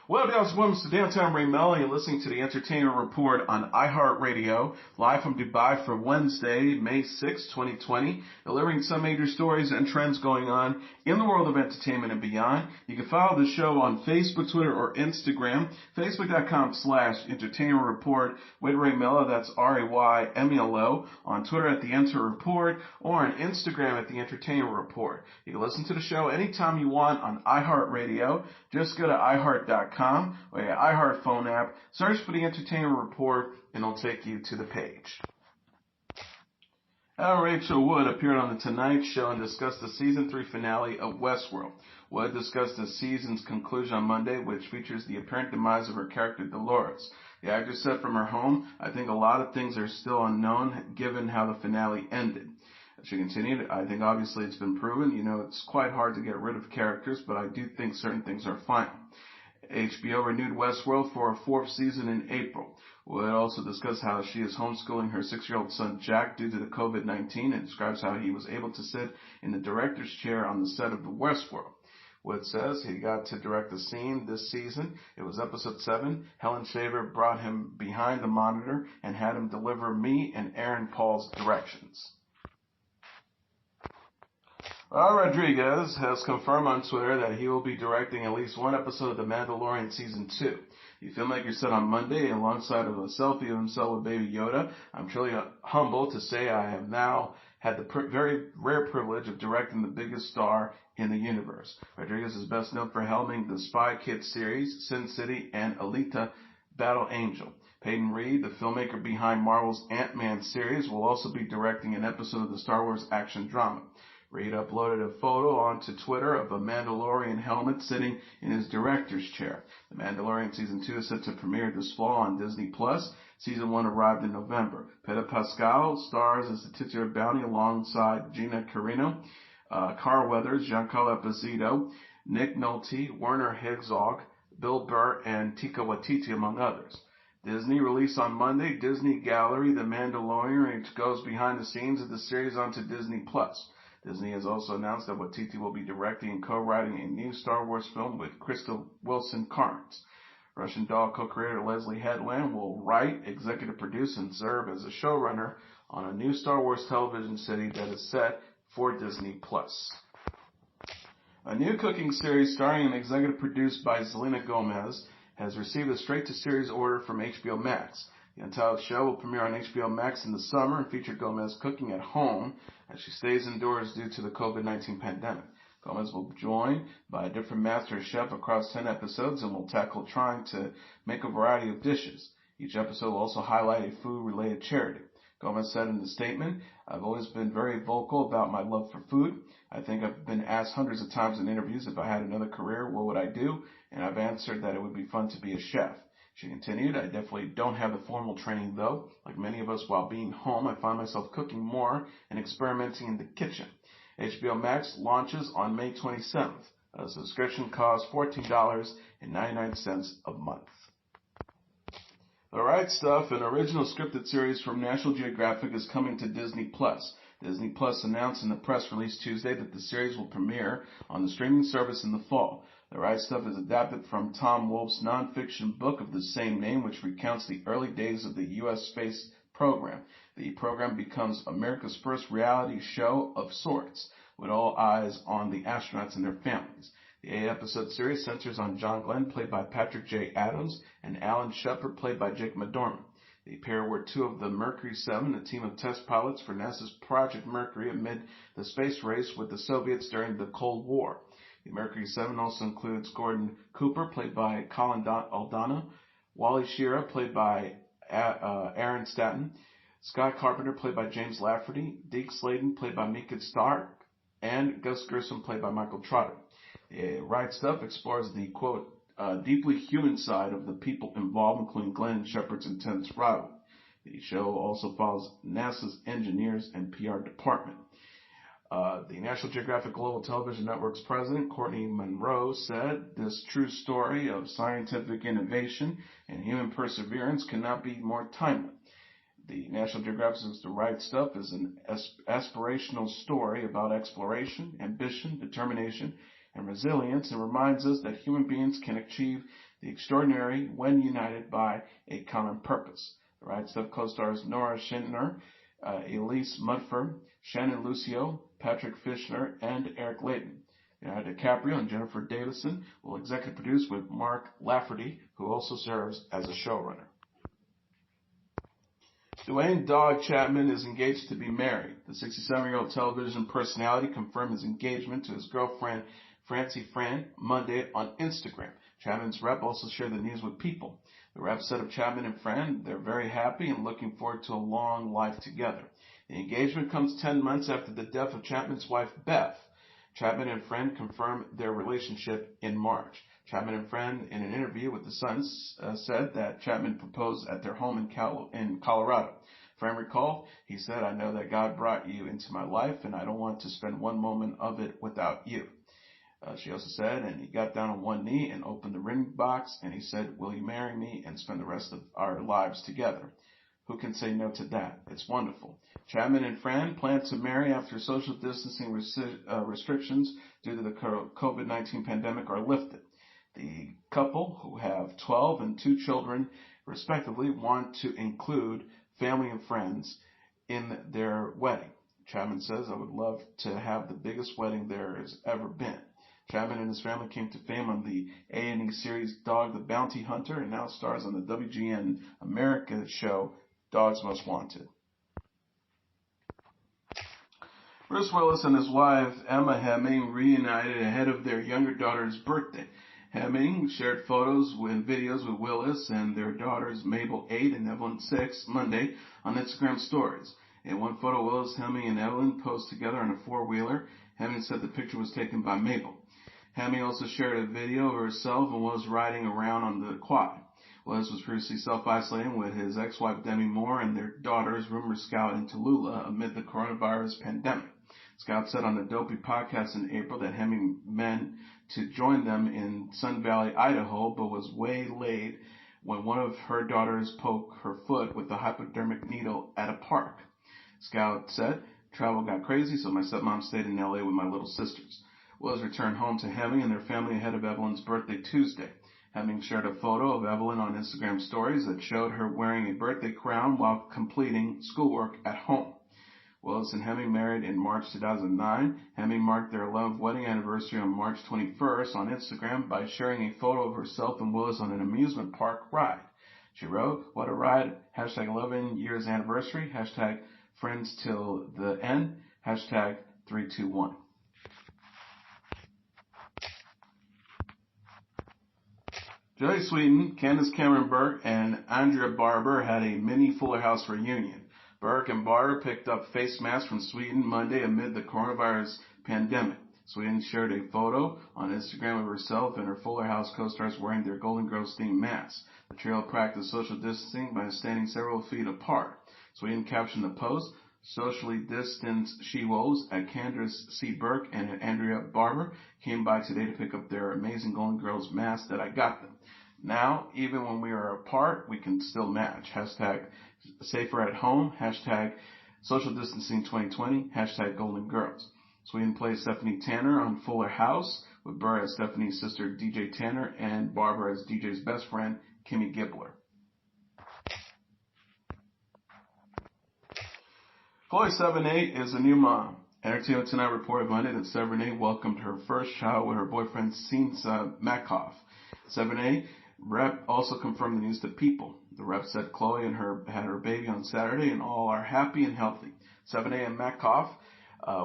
Well, guys, welcome to Downtown Ray Melo. You're listening to the Entertainment Report on iHeartRadio, live from Dubai for Wednesday, May 6, 2020, delivering some major stories and trends going on in the world of entertainment and beyond. You can follow the show on Facebook, Twitter, or Instagram, facebook.com/Entertainment Report with Ray Melo, that's RAYMELO, on Twitter at The Enter Report, or on Instagram at The Entertainment Report. You can listen to the show anytime you want on iHeartRadio. Just go to iHeart.com or your iHeart phone app, search for the Entertainment Report, and it'll take you to the page. Rachel Wood appeared on The Tonight Show and discussed the season 3 finale of Westworld. Wood discussed the season's conclusion on Monday, which features the apparent demise of her character Dolores. The actress said from her home, "I think a lot of things are still unknown given how the finale ended." She continued, "I think obviously it's been proven, it's quite hard to get rid of characters, but I do think certain things are final." HBO renewed Westworld for a 4th season in April. Wood also discussed how she is homeschooling her 6-year-old son Jack due to the COVID-19 and describes how he was able to sit in the director's chair on the set of the Westworld. Wood says he got to direct the scene this season. It was episode 7. Helen Shaver brought him behind the monitor and had him deliver me and Aaron Paul's directions. Rodriguez has confirmed on Twitter that he will be directing at least one episode of The Mandalorian Season 2. The filmmaker said on Monday, alongside of a selfie of himself with Baby Yoda, "I'm truly humbled to say I have now had the very rare privilege of directing the biggest star in the universe." Rodriguez is best known for helming the Spy Kids series, Sin City, and Alita Battle Angel. Peyton Reed, the filmmaker behind Marvel's Ant-Man series, will also be directing an episode of the Star Wars action drama. Reed uploaded a photo onto Twitter of a Mandalorian helmet sitting in his director's chair. The Mandalorian Season 2 is set to premiere this fall on Disney+. Season 1 arrived in November. Pedro Pascal stars as the titular bounty alongside Gina Carano, Carl Weathers, Giancarlo Esposito, Nick Nolte, Werner Herzog, Bill Burr, and Taika Waititi, among others. Disney released on Monday Disney Gallery, The Mandalorian, which goes behind the scenes of the series onto Disney+. Disney has also announced that Waititi will be directing and co-writing a new Star Wars film with Crystal Wilson Carnes. Russian Doll co-creator Leslie Headland will write, executive produce, and serve as a showrunner on a new Star Wars television series that is set for Disney+. A new cooking series starring and executive produced by Selena Gomez has received a straight-to-series order from HBO Max. The untitled show will premiere on HBO Max in the summer and feature Gomez cooking at home as she stays indoors due to the COVID-19 pandemic. Gomez will be joined by a different master chef across 10 episodes and will tackle trying to make a variety of dishes. Each episode will also highlight a food-related charity. Gomez said in the statement, "I've always been very vocal about my love for food. I think I've been asked hundreds of times in interviews if I had another career, what would I do? And I've answered that it would be fun to be a chef." She continued, "I definitely don't have the formal training though. Like many of us while being home, I find myself cooking more and experimenting in the kitchen." HBO Max launches on May 27th. A subscription costs $14.99 a month. The Right Stuff, an original scripted series from National Geographic, is coming to Disney+. Disney Plus announced in a press release Tuesday that the series will premiere on the streaming service in the fall. The Right Stuff is adapted from Tom Wolfe's nonfiction book of the same name, which recounts the early days of the U.S. space program. The program becomes America's first reality show of sorts, with all eyes on the astronauts and their families. The 8-episode series centers on John Glenn, played by Patrick J. Adams, and Alan Shepard, played by Jake McDormand. The pair were two of the Mercury 7, a team of test pilots for NASA's Project Mercury amid the space race with the Soviets during the Cold War. The Mercury 7 also includes Gordon Cooper, played by Colin Aldana, Wally Shearer, played by Aaron Staton, Scott Carpenter, played by James Lafferty, Deke Sladen, played by Mika Stark, and Gus Grissom, played by Michael Trotter. The Right Stuff explores the, quote, deeply human side of the people involved, including Glenn and Shepard's intense rivalry. The show also follows NASA's engineers and PR department. The National Geographic Global Television Network's president, Courtney Monroe, said, "This true story of scientific innovation and human perseverance cannot be more timely." The National Geographic's The Right Stuff is an aspirational story about exploration, ambition, determination, and resilience, and reminds us that human beings can achieve the extraordinary when united by a common purpose. The Right Stuff co-stars Nora Schindler, Elise Mudford, Shannon Lucio, Patrick Fischner, and Eric Layton. Leonardo DiCaprio and Jennifer Davison will executive produce with Mark Lafferty, who also serves as a showrunner. Dwayne Dog Chapman is engaged to be married. The 67-year-old television personality confirmed his engagement to his girlfriend, Francie Frane, Monday on Instagram. Chapman's rep also shared the news with People. The rep said of Chapman and Frane, they're very happy and looking forward to a long life together. The engagement comes 10 months after the death of Chapman's wife, Beth. Chapman and Frane confirmed their relationship in March. Chapman and Frane, in an interview with The Sun, said that Chapman proposed at their home in Colorado. Frane recalled, he said, "I know that God brought you into my life, and I don't want to spend one moment of it without you." She also said, and he got down on one knee and opened the ring box, and he said, "Will you marry me and spend the rest of our lives together?" Who can say no to that? It's wonderful. Chapman and Frane plan to marry after social distancing restrictions due to the COVID-19 pandemic are lifted. The couple, who have 12 and 2 children, respectively, want to include family and friends in their wedding. Chapman says, "I would love to have the biggest wedding there has ever been." Chapman and his family came to fame on the A&E series Dog the Bounty Hunter and now stars on the WGN America show Dogs Most Wanted. Bruce Willis and his wife Emma Hemming reunited ahead of their younger daughter's birthday. Hemming shared photos and videos with Willis and their daughters Mabel 8 and Evelyn 6 Monday on Instagram stories. In one photo, Willis, Hemming, and Evelyn posed together on a four-wheeler. Hemming said the picture was taken by Mabel. Hemming also shared a video of herself and was riding around on the quad. Willis was previously self-isolating with his ex-wife Demi Moore and their daughters, rumor Scout and Tallulah, amid the coronavirus pandemic. Scout said on the Dopey podcast in April that Hemming meant to join them in Sun Valley, Idaho, but was waylaid when one of her daughters poked her foot with a hypodermic needle at a park. Scout said, "Travel got crazy, so my stepmom stayed in LA with my little sisters." Willis returned home to Hemming and their family ahead of Evelyn's birthday Tuesday. Hemming shared a photo of Evelyn on Instagram stories that showed her wearing a birthday crown while completing schoolwork at home. Willis and Hemming married in March 2009. Hemming marked their 11th wedding anniversary on March 21st on Instagram by sharing a photo of herself and Willis on an amusement park ride. She wrote, "What a ride, hashtag 11 years anniversary, hashtag friends till the end, hashtag 321. Jodie Sweetin, Candace Cameron Bure, and Andrea Barber had a mini Fuller House reunion. Burke and Barber picked up face masks from Sweetin Monday amid the coronavirus pandemic. Sweetin shared a photo on Instagram of herself and her Fuller House co-stars wearing their Golden Girls themed masks. The trio practiced social distancing by standing several feet apart. Sweetin captioned the post, "Socially distanced she-wolves at Candace C. Burke and Andrea Barber came by today to pick up their amazing Golden Girls masks that I got them. Now, even when we are apart, we can still match. Hashtag safer at home. Hashtag social distancing 2020. Hashtag Golden Girls." Sweetin plays Stephanie Tanner on Fuller House, with Burr as Stephanie's sister DJ Tanner and Barber as DJ's best friend Kimmy Gibbler. Chloe Sevigny is a new mom. Entertainment Tonight reported Monday that Sevigny welcomed her first child with her boyfriend Sinsa Makoff. Sevigny rep also confirmed the news to People. The rep said Chloe and her had her baby on Saturday and all are happy and healthy. Sevigny and Makoff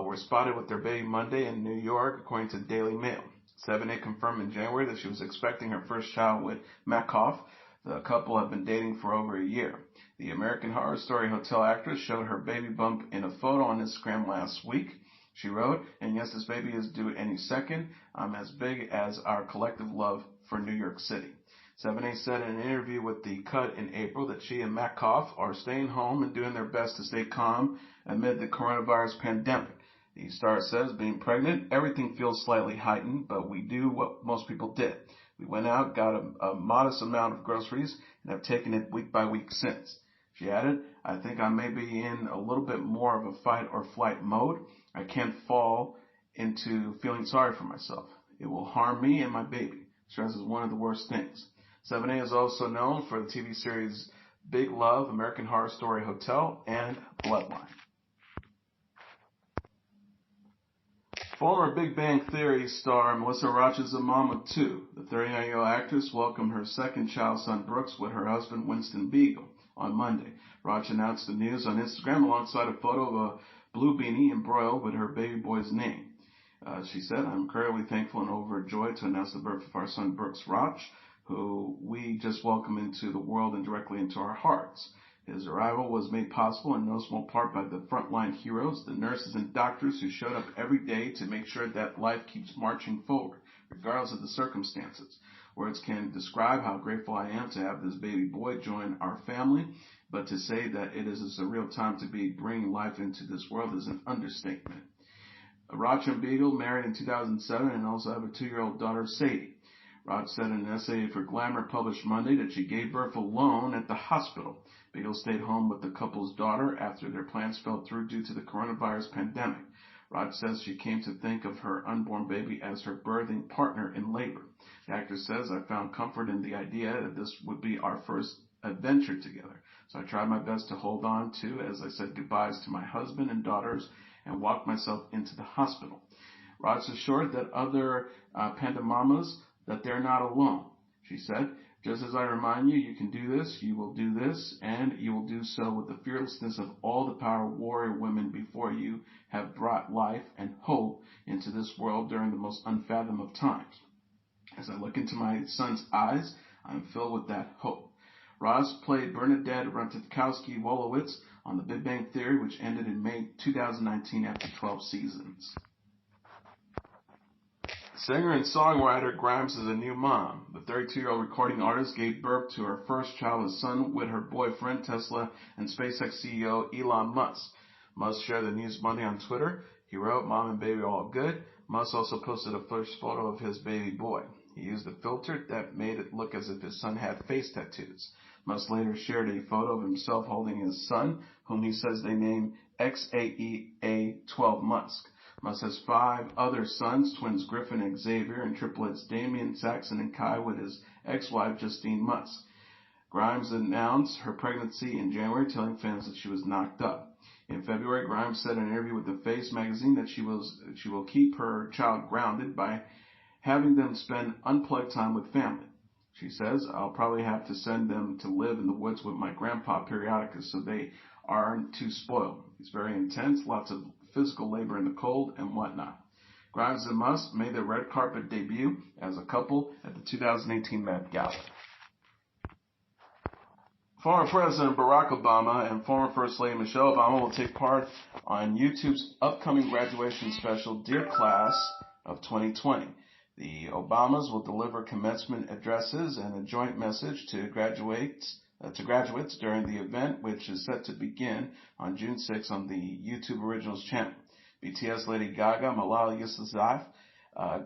were spotted with their baby Monday in New York, according to Daily Mail. Sevigny confirmed in January that she was expecting her first child with Makoff. The couple have been dating for over a year. The American Horror Story hotel actress showed her baby bump in a photo on Instagram last week. She wrote, "And yes, this baby is due any second. I'm as big as our collective love for New York City." Sevigny said in an interview with The Cut in April that she and Makoff are staying home and doing their best to stay calm amid the coronavirus pandemic. The star says, "Being pregnant, everything feels slightly heightened, but we do what most people did. We went out, got a modest amount of groceries, and have taken it week by week since." She added, "I think I may be in a little bit more of a fight or flight mode. I can't fall into feeling sorry for myself. It will harm me and my baby. Stress is one of the worst things. Sevigny is also known for the TV series Big Love, American Horror Story Hotel, and Bloodline. Former Big Bang Theory star Melissa Rauch is a mom of two. The 39-year-old actress welcomed her second child, son Brooks, with her husband Winston Beagle on Monday. Rauch announced the news on Instagram alongside a photo of a blue beanie embroidered with her baby boy's name. She said, "I'm incredibly thankful and overjoyed to announce the birth of our son Brooks Rauch, who we just welcomed into the world and directly into our hearts. His arrival was made possible in no small part by the frontline heroes, the nurses and doctors who showed up every day to make sure that life keeps marching forward, regardless of the circumstances. Words can't describe how grateful I am to have this baby boy join our family, but to say that it is a surreal time to be bringing life into this world is an understatement." Rauch and Beagle married in 2007 and also have a 2-year-old daughter, Sadie. Rauch said in an essay for Glamour published Monday that she gave birth alone at the hospital. Beagle stayed home with the couple's daughter after their plans fell through due to the coronavirus pandemic. Rauch says she came to think of her unborn baby as her birthing partner in labor. The actress says, "I found comfort in the idea that this would be our first adventure together. So I tried my best to hold on to as I said goodbyes to my husband and daughters and walked myself into the hospital." Rauch assured that other Panda Mamas that they're not alone. She said, "Just as I remind you, you can do this, you will do this, and you will do so with the fearlessness of all the power warrior women before you have brought life and hope into this world during the most unfathomable of times. As I look into my son's eyes, I am filled with that hope." Ross played Bernadette Rutkowski-Wolowitz on The Big Bang Theory, which ended in May 2019 after 12 seasons. Singer and songwriter Grimes is a new mom. The 32-year-old recording artist gave birth to her first child, a son, with her boyfriend, Tesla, and SpaceX CEO Elon Musk. Musk shared the news Monday on Twitter. He wrote, "Mom and baby are all good." Musk also posted a first photo of his baby boy. He used a filter that made it look as if his son had face tattoos. Musk later shared a photo of himself holding his son, whom he says they named XAEA12 Musk. Musk has 5 other sons, twins Griffin and Xavier, and triplets Damien, Saxon, and Kai with his ex-wife Justine Musk. Grimes announced her pregnancy in January, telling fans that she was knocked up. In February, Grimes said in an interview with The Face magazine that she will keep her child grounded by having them spend unplugged time with family. She says, "I'll probably have to send them to live in the woods with my grandpa periodically so they aren't too spoiled. It's very intense, lots of physical labor in the cold and whatnot." Grimes and Musk made their red carpet debut as a couple at the 2018 Met Gala. Former President Barack Obama and former First Lady Michelle Obama will take part on YouTube's upcoming graduation special, Dear Class of 2020. The Obamas will deliver commencement addresses and a joint message to graduates during the event, which is set to begin on June 6 on the YouTube Originals channel. BTS Lady Gaga, Malala Yousafzai,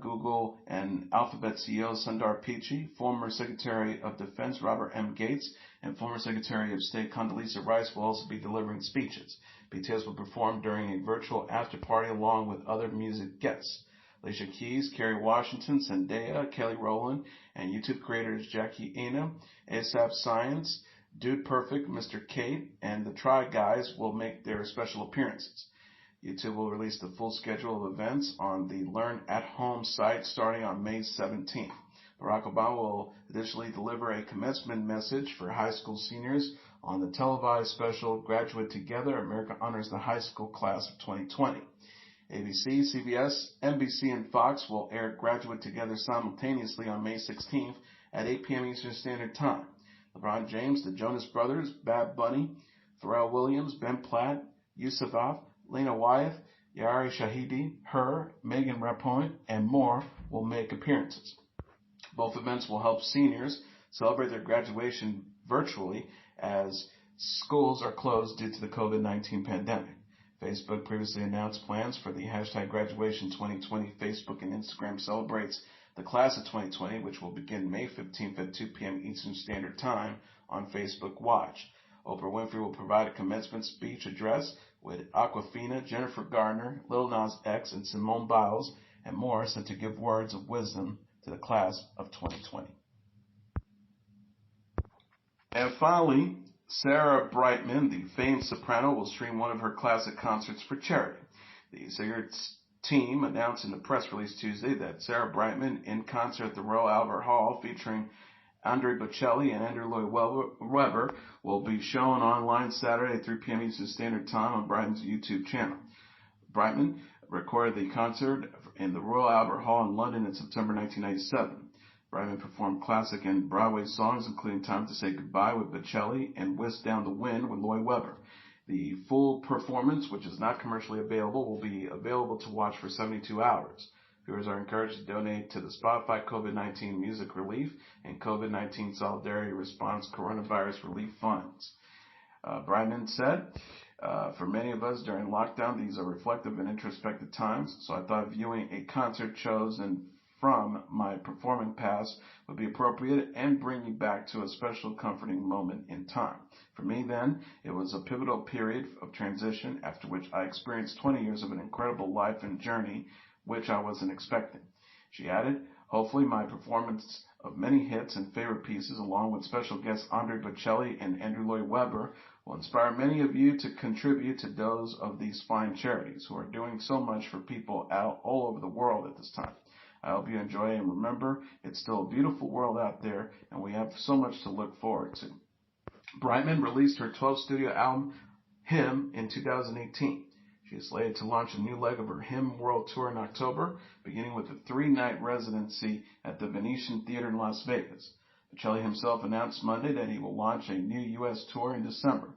Google and Alphabet CEO Sundar Pichai, former Secretary of Defense Robert M. Gates, and former Secretary of State Condoleezza Rice will also be delivering speeches. BTS will perform during a virtual after-party along with other music guests. Alicia Keys, Kerry Washington, Zendaya, Kelly Rowland, and YouTube creators Jackie Ina, ASAP Science, Dude Perfect, Mr. Kate, and the Try Guys will make their special appearances. YouTube will release the full schedule of events on the Learn at Home site starting on May 17th. Barack Obama will additionally deliver a commencement message for high school seniors on the televised special Graduate Together, America Honors the High School Class of 2020. ABC, CBS, NBC, and Fox will air Graduate Together simultaneously on May 16th at 8 p.m. Eastern Standard Time. LeBron James, the Jonas Brothers, Bad Bunny, Pharrell Williams, Ben Platt, Yusuf, Lena Wyeth, Yari Shahidi, Her, Megan Rapinoe, and more will make appearances. Both events will help seniors celebrate their graduation virtually as schools are closed due to the COVID-19 pandemic. Facebook previously announced plans for the hashtag Graduation 2020. Facebook and Instagram celebrates the class of 2020, which will begin May 15th at 2 p.m. Eastern Standard Time on Facebook Watch. Oprah Winfrey will provide a commencement speech address with Aquafina, Jennifer Garner, Lil Nas X, and Simone Biles and more set to give words of wisdom to the class of 2020. And finally, Sarah Brightman, the famed soprano, will stream one of her classic concerts for charity. The Singer's team announced in a press release Tuesday that Sarah Brightman, in concert at the Royal Albert Hall, featuring Andrea Bocelli and Andrew Lloyd Webber, will be shown online Saturday at 3 p.m. Eastern Standard Time on Brightman's YouTube channel. Brightman recorded the concert in the Royal Albert Hall in London in September 1997. Brightman performed classic and Broadway songs, including Time to Say Goodbye with Bocelli and Whisk Down the Wind with Lloyd Webber. The full performance, which is not commercially available, will be available to watch for 72 hours. Viewers are encouraged to donate to the Spotify COVID-19 Music Relief and COVID-19 Solidarity Response Coronavirus Relief Funds. Brightman said, for many of us during lockdown, these are reflective and introspective times, so I thought viewing a concert chosen from my performing past would be appropriate and bring you back to a special comforting moment in time. For me then, it was a pivotal period of transition after which I experienced 20 years of an incredible life and journey which I wasn't expecting. She added, hopefully my performance of many hits and favorite pieces along with special guests Andrea Bocelli and Andrew Lloyd Webber will inspire many of you to contribute to those of these fine charities who are doing so much for people out all over the world at this time. I hope you enjoy and remember it's still a beautiful world out there and we have so much to look forward to. Brightman released her 12th studio album, Hymn, in 2018. She is slated to launch a new leg of her Hymn World Tour in October, beginning with a 3-night residency at the Venetian Theater in Las Vegas. Bocelli himself announced Monday that he will launch a new U.S. tour in December.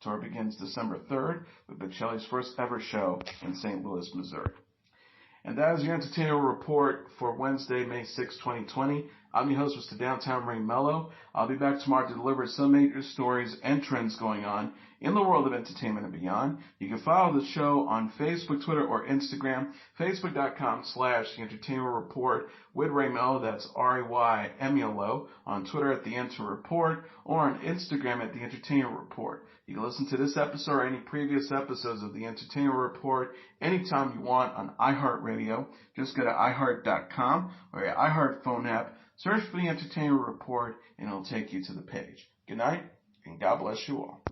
The tour begins December 3rd with Bocelli's first ever show in St. Louis, Missouri. And that is your entertainment report for Wednesday, May 6, 2020. I'm your host, Mr. Downtown Ring Melo. I'll be back tomorrow to deliver some major stories and trends going on in the world of entertainment and beyond. You can follow the show on Facebook, Twitter, or Instagram, facebook.com/The Entertainment Report with Ray Melo, that's RAYMELO, on Twitter at The Enter Report, or on Instagram at The Entertainment Report. You can listen to this episode or any previous episodes of The Entertainment Report anytime you want on iHeartRadio. Just go to iHeart.com or your iHeart phone app, search for The Entertainment Report, and it'll take you to the page. Good night, and God bless you all.